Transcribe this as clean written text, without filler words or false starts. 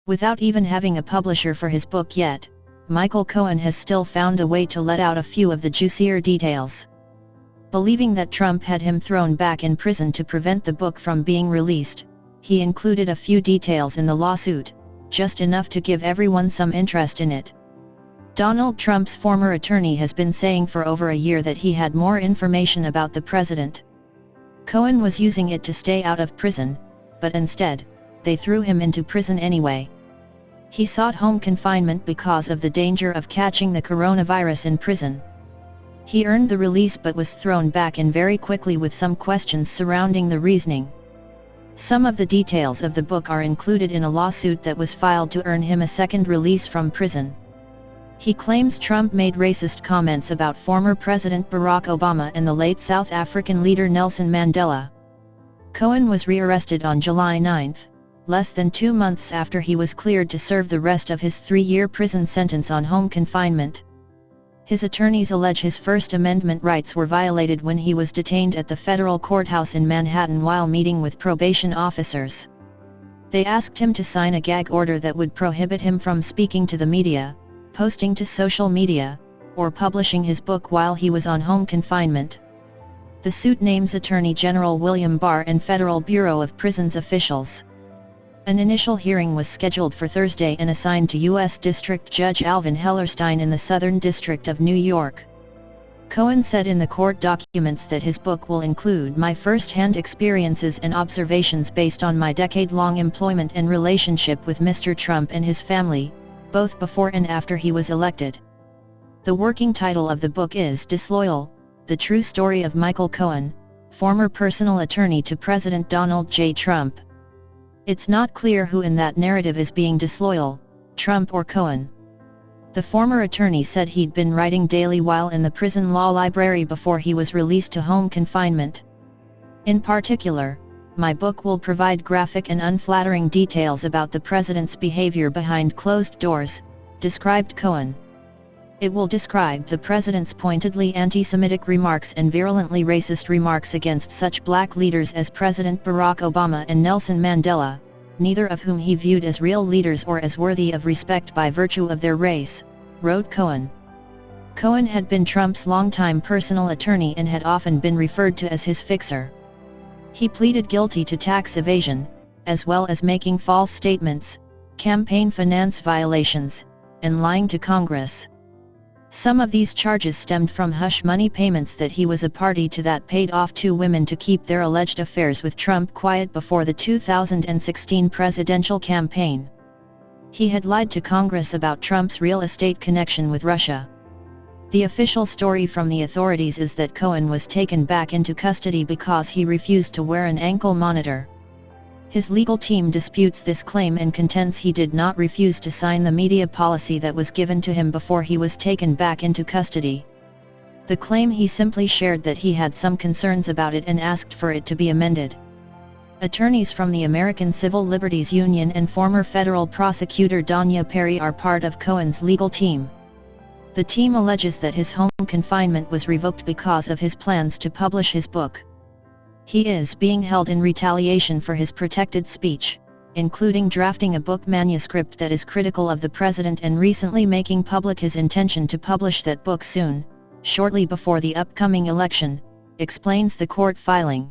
Without even having a publisher for his book yet, Michael Cohen has still found a way to let out a few of the juicier details. Believing that Trump had him thrown back in prison to prevent the book from being released, he included a few details in the lawsuit, just enough to give everyone some interest in it. Donald Trump's former attorney has been saying for over a year that he had more information about the president. Cohen was using it to stay out of prison, but instead, they threw him into prison anyway. He sought home confinement because of the danger of catching the coronavirus in prison. He earned the release but was thrown back in very quickly with some questions surrounding the reasoning. Some of the details of the book are included in a lawsuit that was filed to earn him a second release from prison. He claims Trump made racist comments about former President Barack Obama and the late South African leader Nelson Mandela. Cohen was rearrested on July 9, less than 2 months after he was cleared to serve the rest of his 3-year prison sentence on home confinement. His attorneys allege his First Amendment rights were violated when he was detained at the federal courthouse in Manhattan while meeting with probation officers. They asked him to sign a gag order that would prohibit him from speaking to the media, posting to social media, or publishing his book while he was on home confinement. The suit names Attorney General William Barr and Federal Bureau of Prisons officials. An initial hearing was scheduled for Thursday and assigned to U.S. District Judge Alvin Hellerstein in the Southern District of New York. Cohen said in the court documents that his book will include my first-hand experiences and observations based on my decade-long employment and relationship with Mr. Trump and his family, both before and after he was elected. The working title of the book is Disloyal: The True Story of Michael Cohen, former personal attorney to President Donald J. Trump. It's not clear who in that narrative is being disloyal, Trump or Cohen. The former attorney said he'd been writing daily while in the prison law library before he was released to home confinement. In particular, my book will provide graphic and unflattering details about the president's behavior behind closed doors, described Cohen. It will describe the president's pointedly anti-Semitic remarks and virulently racist remarks against such black leaders as President Barack Obama and Nelson Mandela, neither of whom he viewed as real leaders or as worthy of respect by virtue of their race, wrote Cohen. Cohen had been Trump's longtime personal attorney and had often been referred to as his fixer. He pleaded guilty to tax evasion, as well as making false statements, campaign finance violations, and lying to Congress. Some of these charges stemmed from hush money payments that he was a party to that paid off 2 women to keep their alleged affairs with Trump quiet before the 2016 presidential campaign. He had lied to Congress about Trump's real estate connection with Russia. The official story from the authorities is that Cohen was taken back into custody because he refused to wear an ankle monitor. His legal team disputes this claim and contends he did not refuse to sign the media policy that was given to him before he was taken back into custody. The claim he simply shared that he had some concerns about it and asked for it to be amended. Attorneys from the American Civil Liberties Union and former federal prosecutor Donya Perry are part of Cohen's legal team. The team alleges that his home confinement was revoked because of his plans to publish his book. He is being held in retaliation for his protected speech, including drafting a book manuscript that is critical of the president and recently making public his intention to publish that book soon, shortly before the upcoming election, explains the court filing.